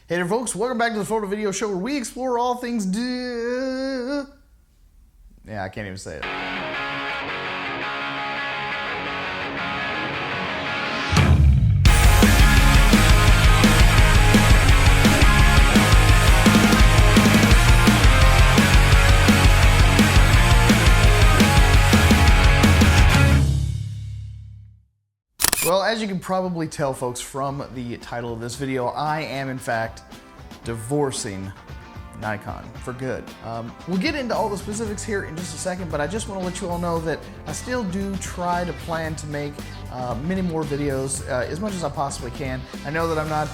Hey there folks, welcome back to the Photo Video Show where we explore all things Yeah, I can't even say it. Well, as you can probably tell, folks, from the title of this video, I am, in fact, divorcing Nikon for good. We'll get into all the specifics here in just a second, but I just want to let you all know that I still do try to plan to make many more videos as much as I possibly can. I know that I'm not,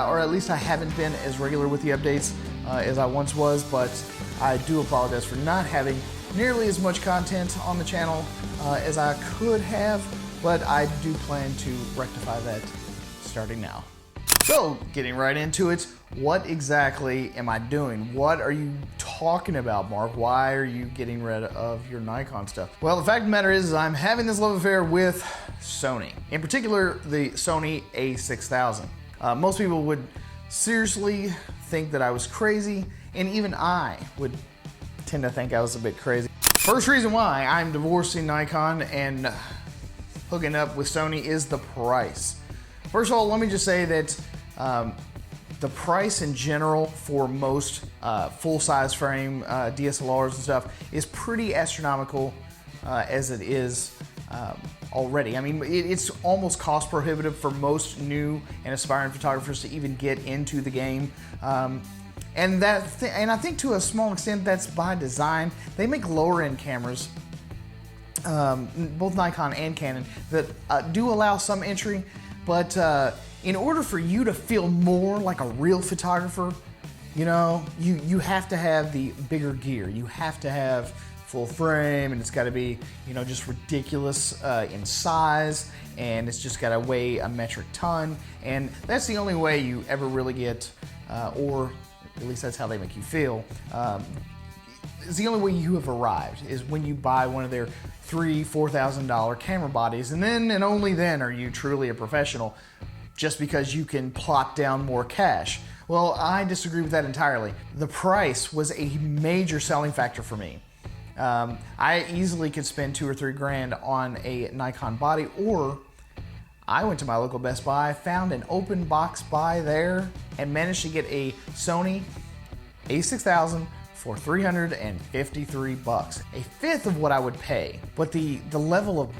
or at least I haven't been as regular with the updates as I once was, but I do apologize for not having nearly as much content on the channel as I could have. But I do plan to rectify that starting now. So, getting right into it, what exactly am I doing? What are you talking about, Mark? Why are you getting rid of your Nikon stuff? Well, the fact of the matter is I'm having this love affair with Sony. In particular, the Sony a6000. Most people would seriously think that I was crazy, and even I would tend to think I was a bit crazy. First reason why I'm divorcing Nikon and hooking up with Sony is the price. First of all, let me just say that the price in general for most full-size frame DSLRs and stuff is pretty astronomical as it is already. I mean, it's almost cost prohibitive for most new and aspiring photographers to even get into the game. And I think to a small extent that's by design. They make lower-end cameras, both Nikon and Canon, that do allow some entry, but in order for you to feel more like a real photographer, you know, you have to have the bigger gear. You have to have full frame, and it's got to be, you know, just ridiculous in size, and it's just got to weigh a metric ton, and that's the only way you ever really get, or at least that's how they make you feel. It's the only way you have arrived is when you buy one of their $3,000–$4,000 camera bodies, and then and only then are you truly a professional, just because you can plop down more cash. Well, I disagree with that entirely. The price was a major selling factor for me. I easily could spend $2 or $3 grand on a Nikon body, or I went to my local Best Buy, found an open box buy there, and managed to get a Sony a6000 for $353, a fifth of what I would pay. But the level of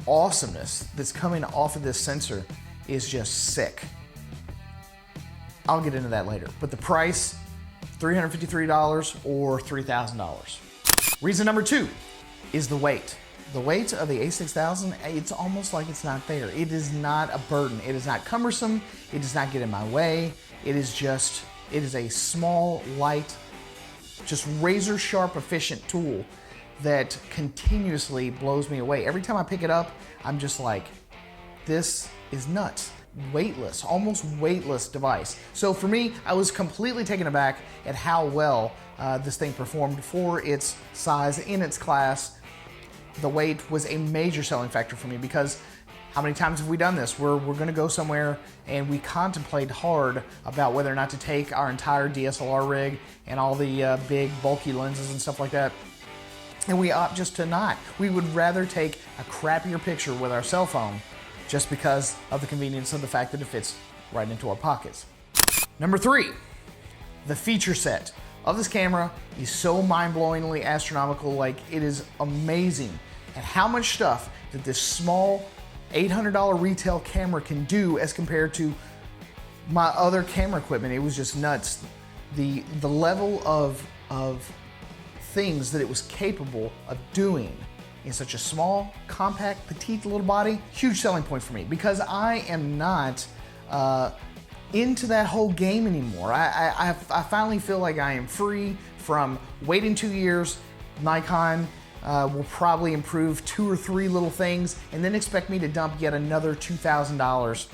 awesomeness that's coming off of this sensor is just sick. I'll get into that later. But the price, $353 or $3,000. Reason number two is the weight. The weight of the a6000, it's almost like it's not there. It is not a burden. It is not cumbersome. It does not get in my way. It is a small, light, just razor sharp, efficient tool that continuously blows me away. Every time I pick it up, I'm just like, this is nuts. Weightless, almost weightless device. So for me, I was completely taken aback at how well this thing performed for its size in its class. The weight was a major selling factor for me because how many times have we done this? We're gonna go somewhere and we contemplate hard about whether or not to take our entire DSLR rig and all the big bulky lenses and stuff like that, and we opt just to not. We would rather take a crappier picture with our cell phone just because of the convenience of the fact that it fits right into our pockets. Number three, the feature set of this camera is so mind-blowingly astronomical. Like, it is amazing at how much stuff that this small $800 retail camera can do as compared to my other camera equipment. It was just nuts. The level of things that it was capable of doing in such a small, compact, petite little body, huge selling point for me, because I am not into that whole game anymore. I finally feel like I am free from waiting 2 years. Nikon will probably improve 2 or 3 little things and then expect me to dump yet another $2,000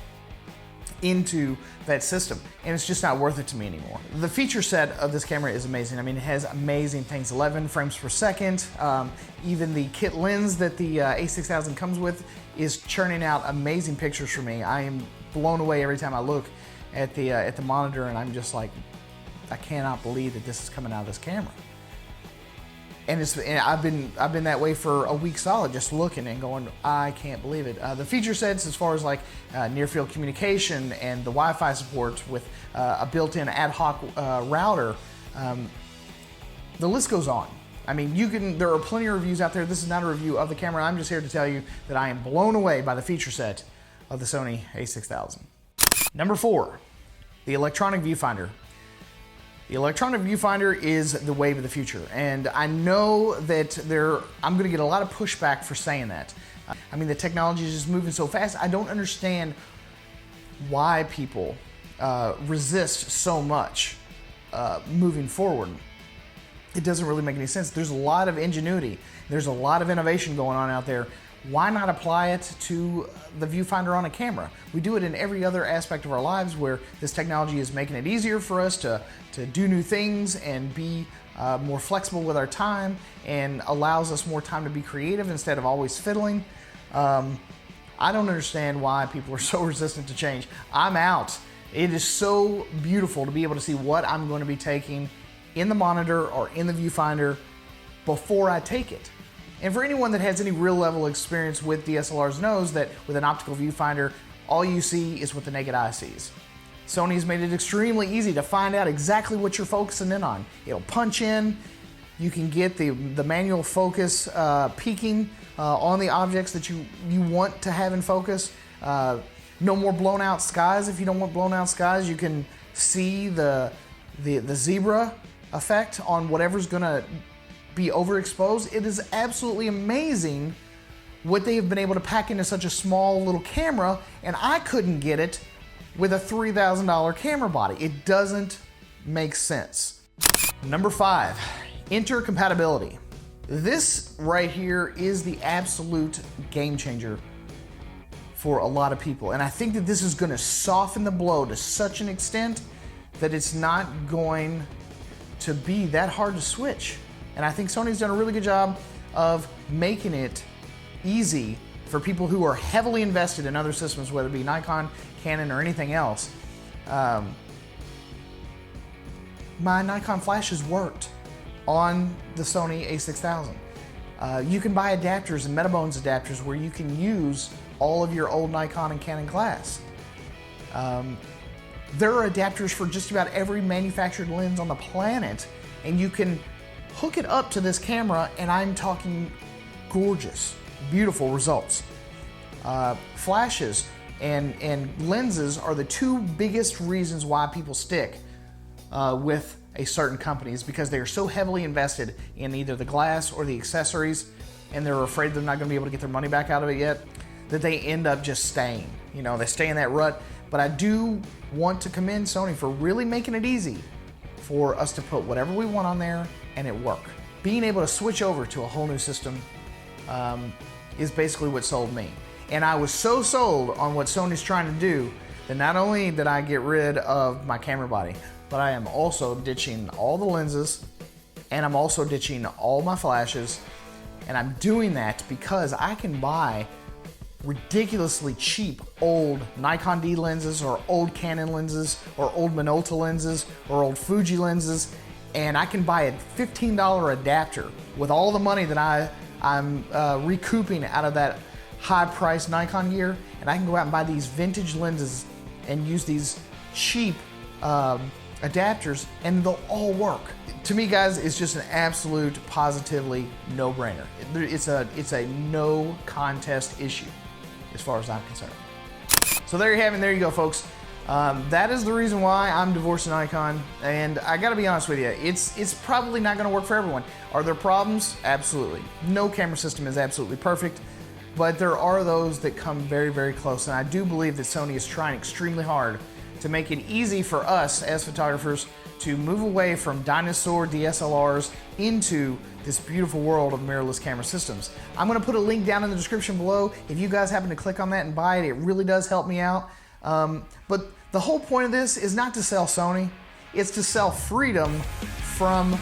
into that system, and it's just not worth it to me anymore. The feature set of this camera is amazing. I mean, it has amazing things, 11 frames per second. Even the kit lens that the a6000 comes with is churning out amazing pictures for me. I am blown away every time I look at the monitor, and I'm just like, I cannot believe that this is coming out of this camera. And I've been that way for a week solid, just looking and going, I can't believe it. The feature sets, as far as like near field communication and the Wi-Fi support with a built-in ad hoc router, the list goes on. I mean, there are plenty of reviews out there. This is not a review of the camera. I'm just here to tell you that I am blown away by the feature set of the Sony a6000. Number 4, the electronic viewfinder. The electronic viewfinder is the wave of the future, and I know that I'm going to get a lot of pushback for saying that. I mean, the technology is just moving so fast. I don't understand why people resist so much moving forward. It doesn't really make any sense. There's a lot of ingenuity. There's a lot of innovation going on out there. Why not apply it to the viewfinder on a camera? We do it in every other aspect of our lives where this technology is making it easier for us to do new things and be more flexible with our time, and allows us more time to be creative instead of always fiddling. I don't understand why people are so resistant to change. I'm out. It is so beautiful to be able to see what I'm going to be taking in the monitor or in the viewfinder before I take it. And for anyone that has any real level of experience with DSLRs knows that with an optical viewfinder, all you see is what the naked eye sees. Sony's made it extremely easy to find out exactly what you're focusing in on. It'll punch in, you can get the manual focus peaking on the objects that you want to have in focus. No more blown out skies. If you don't want blown out skies, you can see the zebra effect on whatever's gonna be overexposed. It is absolutely amazing what they have been able to pack into such a small little camera, and I couldn't get it with a $3,000 camera body. It doesn't make sense. Number 5, intercompatibility. This right here is the absolute game changer for a lot of people, and I think that this is going to soften the blow to such an extent that it's not going to be that hard to switch. And I think Sony's done a really good job of making it easy for people who are heavily invested in other systems, whether it be Nikon, Canon, or anything else. My Nikon flashes worked on the Sony a6000. You can buy adapters and Metabones adapters where you can use all of your old Nikon and Canon glass. There are adapters for just about every manufactured lens on the planet, and you can hook it up to this camera, and I'm talking gorgeous, beautiful results. Flashes and lenses are the two biggest reasons why people stick with a certain company, is because they are so heavily invested in either the glass or the accessories, and they're afraid they're not going to be able to get their money back out of it yet, that they end up just staying. You know, they stay in that rut. But I do want to commend Sony for really making it easy for us to put whatever we want on there and it work. Being able to switch over to a whole new system is basically what sold me. And I was so sold on what Sony's trying to do that not only did I get rid of my camera body, but I am also ditching all the lenses, and I'm also ditching all my flashes. And I'm doing that because I can buy ridiculously cheap old Nikon D lenses or old Canon lenses or old Minolta lenses or old Fuji lenses, and I can buy a $15 adapter with all the money that I'm recouping out of that high-priced Nikon gear, and I can go out and buy these vintage lenses and use these cheap adapters, and they'll all work. To me, guys, it's just an absolute positively no-brainer. It's a no contest issue as far as I'm concerned. So there you have it. There you go, folks. That is the reason why I'm divorcing Nikon, and I gotta be honest with you, it's probably not gonna work for everyone. Are there problems? Absolutely. No camera system is absolutely perfect, but there are those that come very, very close, and I do believe that Sony is trying extremely hard to make it easy for us as photographers to move away from dinosaur DSLRs into this beautiful world of mirrorless camera systems. I'm gonna put a link down in the description below. If you guys happen to click on that and buy it, it really does help me out. But the whole point of this is not to sell Sony, it's to sell freedom from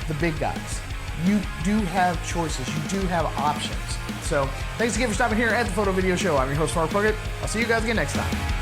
the big guys. You do have choices, you do have options. So thanks again for stopping here at the Photo Video Show. I'm your host, Mark Puckett. I'll see you guys again next time.